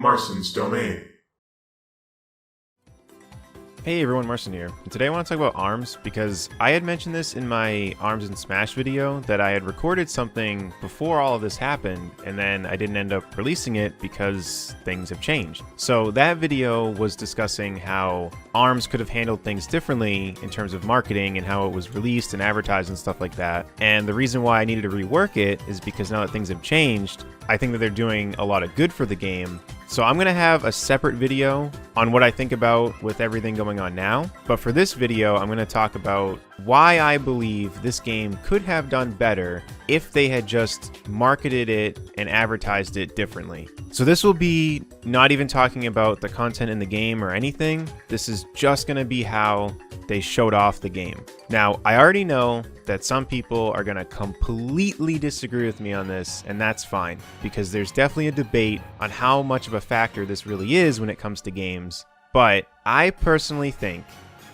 Marston's Domain. Hey everyone, Marson here, and today I want to talk about ARMS because I had mentioned this in my ARMS and Smash video that I had recorded something before all of this happened and then I didn't end up releasing it because things have changed. So that video was discussing how ARMS could have handled things differently in terms of marketing and how it was released and advertised and stuff like that. And the reason why I needed to rework it is because now that things have changed, I think that they're doing a lot of good for the game. So I'm going to have a separate video on what I think about with everything going on now. But for this video, I'm going to talk about why I believe this game could have done better if they had just marketed it and advertised it differently. So this will be not even talking about the content in the game or anything. This is just going to be how they showed off the game. Now, I already know that some people are going to completely disagree with me on this, and that's fine, because there's definitely a debate on how much of a factor this really is when it comes to games. But I personally think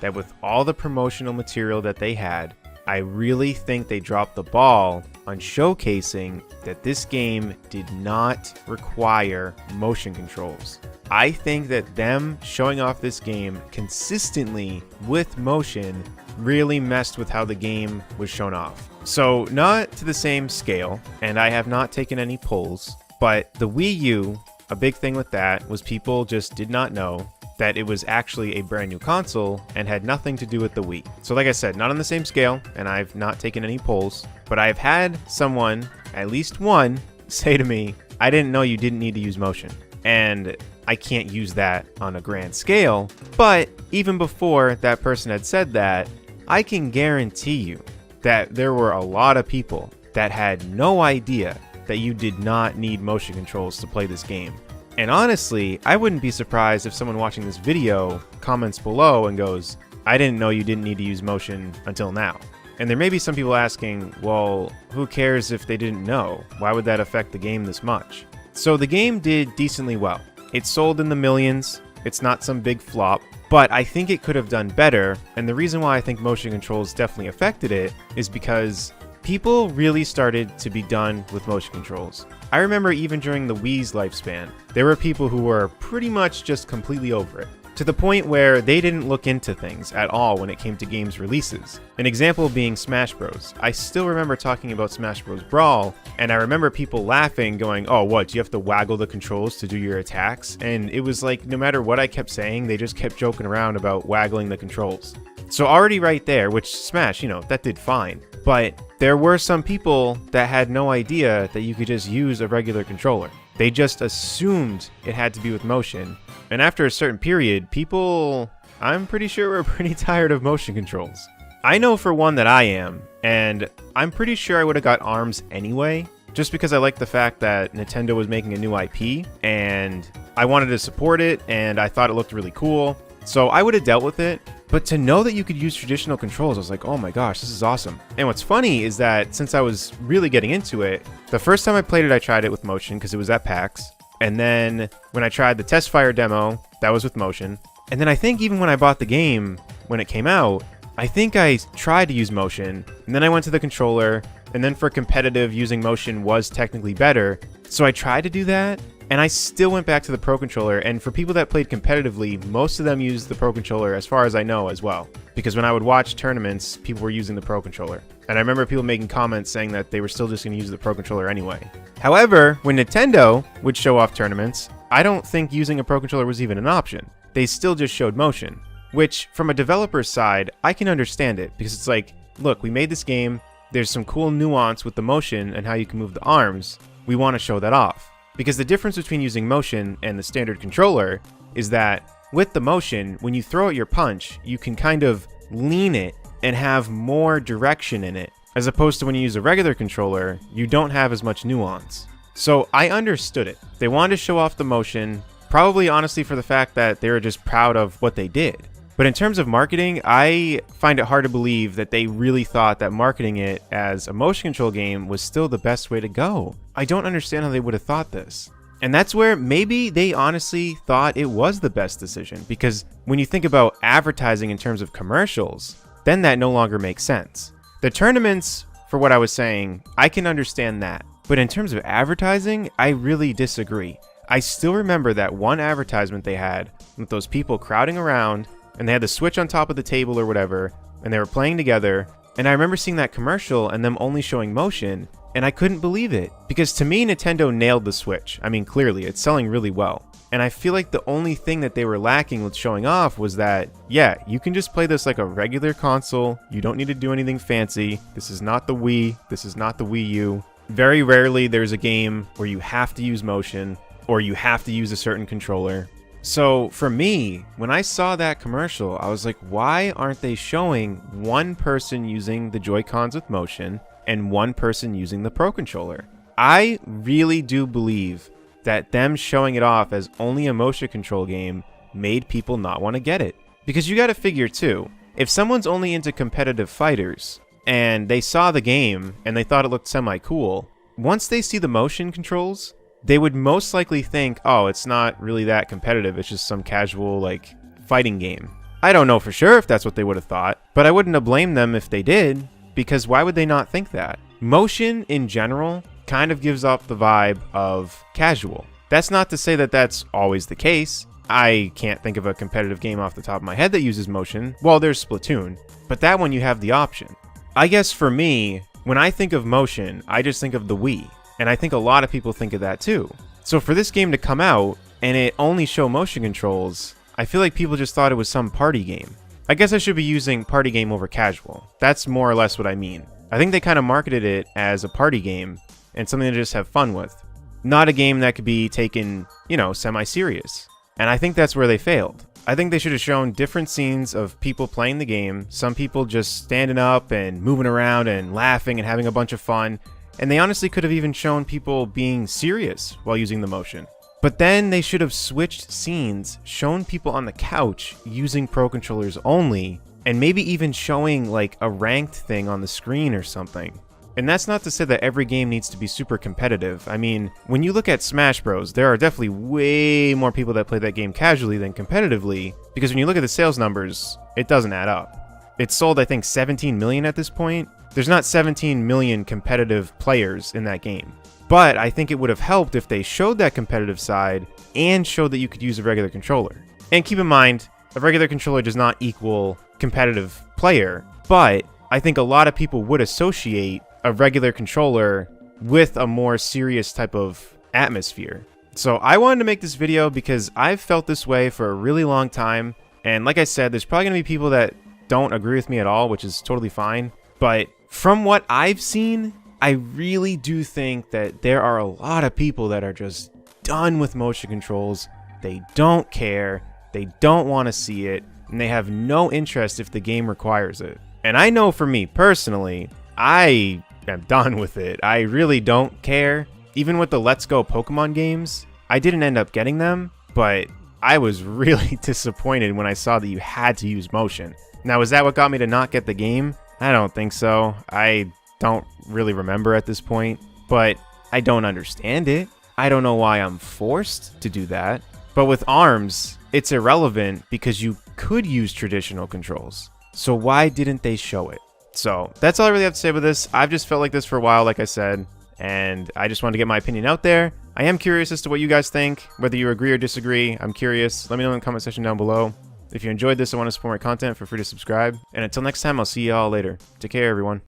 that with all the promotional material that they had, I really think they dropped the ball on showcasing that this game did not require motion controls. I think that them showing off this game consistently with motion really messed with how the game was shown off. So not to the same scale, and I have not taken any polls, but the Wii U, a big thing with that was people just did not know that it was actually a brand new console and had nothing to do with the Wii. So like I said, not on the same scale, and I've not taken any polls, but I've had someone, at least one, say to me, I didn't know you didn't need to use motion. And I can't use that on a grand scale, but even before that person had said that, I can guarantee you that there were a lot of people that had no idea that you did not need motion controls to play this game. And honestly, I wouldn't be surprised if someone watching this video comments below and goes, I didn't know you didn't need to use motion until now. And there may be some people asking, well, who cares if they didn't know? Why would that affect the game this much? So the game did decently well. It sold in the millions. It's not some big flop, but I think it could have done better. And the reason why I think motion controls definitely affected it is because people really started to be done with motion controls. I remember even during the Wii's lifespan, there were people who were pretty much just completely over it, to the point where they didn't look into things at all when it came to games releases. An example being Smash Bros. I still remember talking about Smash Bros. Brawl, and I remember people laughing, going, oh, what, do you have to waggle the controls to do your attacks? And it was like, no matter what I kept saying, they just kept joking around about waggling the controls. So already right there, which Smash, that did fine. But there were some people that had no idea that you could just use a regular controller. They just assumed it had to be with motion. And after a certain period, people, I'm pretty sure, were pretty tired of motion controls. I know for one that I am, and I'm pretty sure I would have got ARMS anyway, just because I like the fact that Nintendo was making a new IP, and I wanted to support it, and I thought it looked really cool. So I would have dealt with it, but to know that you could use traditional controls, I was like, oh my gosh, this is awesome. And what's funny is that since I was really getting into it, the first time I played it, I tried it with motion because it was at PAX. And then when I tried the test fire demo, that was with motion. And then I think even when I bought the game, when it came out, I think I tried to use motion, and then I went to the controller, and then for competitive, using motion was technically better. So I tried to do that, and I still went back to the Pro Controller, and for people that played competitively, most of them used the Pro Controller as far as I know as well. Because when I would watch tournaments, people were using the Pro Controller. And I remember people making comments saying that they were still just going to use the Pro Controller anyway. However, when Nintendo would show off tournaments, I don't think using a Pro Controller was even an option. They still just showed motion. Which, from a developer's side, I can understand it. Because it's like, look, we made this game, there's some cool nuance with the motion and how you can move the arms. We want to show that off. Because the difference between using motion and the standard controller is that with the motion, when you throw out your punch, you can kind of lean it and have more direction in it. As opposed to when you use a regular controller, you don't have as much nuance. So I understood it. They wanted to show off the motion, probably honestly for the fact that they were just proud of what they did. But in terms of marketing, I find it hard to believe that they really thought that marketing it as a motion control game was still the best way to go. I don't understand how they would have thought this. And that's where maybe they honestly thought it was the best decision, because when you think about advertising in terms of commercials, then that no longer makes sense. The tournaments, for what I was saying, I can understand that. But in terms of advertising, I really disagree. I still remember that one advertisement they had with those people crowding around, and they had the Switch on top of the table or whatever, and they were playing together. And I remember seeing that commercial and them only showing motion, and I couldn't believe it. Because to me, Nintendo nailed the Switch. I mean, clearly, it's selling really well. And I feel like the only thing that they were lacking with showing off was that, yeah, you can just play this like a regular console. You don't need to do anything fancy. This is not the Wii. This is not the Wii U. Very rarely there's a game where you have to use motion or you have to use a certain controller. So for me, when I saw that commercial, I was like, why aren't they showing one person using the Joy-Cons with motion and one person using the Pro Controller? I really do believe that them showing it off as only a motion control game made people not want to get it. Because you gotta figure too, if someone's only into competitive fighters and they saw the game and they thought it looked semi-cool, once they see the motion controls, they would most likely think, oh, it's not really that competitive, it's just some casual, like, fighting game. I don't know for sure if that's what they would have thought, but I wouldn't have blamed them if they did, because why would they not think that? Motion, in general, kind of gives off the vibe of casual. That's not to say that that's always the case. I can't think of a competitive game off the top of my head that uses motion. Well, there's Splatoon, but that one you have the option. I guess for me, when I think of motion, I just think of the Wii. And I think a lot of people think of that too. So for this game to come out and it only show motion controls, I feel like people just thought it was some party game. I guess I should be using party game over casual. That's more or less what I mean. I think they kind of marketed it as a party game and something to just have fun with. Not a game that could be taken, semi-serious. And I think that's where they failed. I think they should have shown different scenes of people playing the game, some people just standing up and moving around and laughing and having a bunch of fun. And they honestly could have even shown people being serious while using the motion. But then they should have switched scenes, shown people on the couch using Pro Controllers only, and maybe even showing like a ranked thing on the screen or something. And that's not to say that every game needs to be super competitive. I mean, when you look at Smash Bros, there are definitely way more people that play that game casually than competitively, because when you look at the sales numbers, it doesn't add up. It's sold, I think, 17 million at this point. There's not 17 million competitive players in that game. But I think it would have helped if they showed that competitive side and showed that you could use a regular controller. And keep in mind, a regular controller does not equal competitive player, but I think a lot of people would associate a regular controller with a more serious type of atmosphere. So I wanted to make this video because I've felt this way for a really long time. And like I said, there's probably going to be people that don't agree with me at all, which is totally fine. But from what I've seen, I really do think that there are a lot of people that are just done with motion controls. They don't care, they don't want to see it, and they have no interest if the game requires it. And I know for me personally, I am done with it. I really don't care. Even with the Let's Go Pokemon games, I didn't end up getting them, but I was really disappointed when I saw that you had to use motion. Now, is that what got me to not get the game? I don't think so. I don't really remember at this point, but I don't understand it. I don't know why I'm forced to do that. But with ARMS, it's irrelevant because you could use traditional controls. So why didn't they show it? So that's all I really have to say about this. I've just felt like this for a while, like I said, and I just wanted to get my opinion out there. I am curious as to what you guys think, whether you agree or disagree. I'm curious. Let me know in the comment section down below. If you enjoyed this and want to support my content, feel free to subscribe. And until next time, I'll see y'all later. Take care, everyone.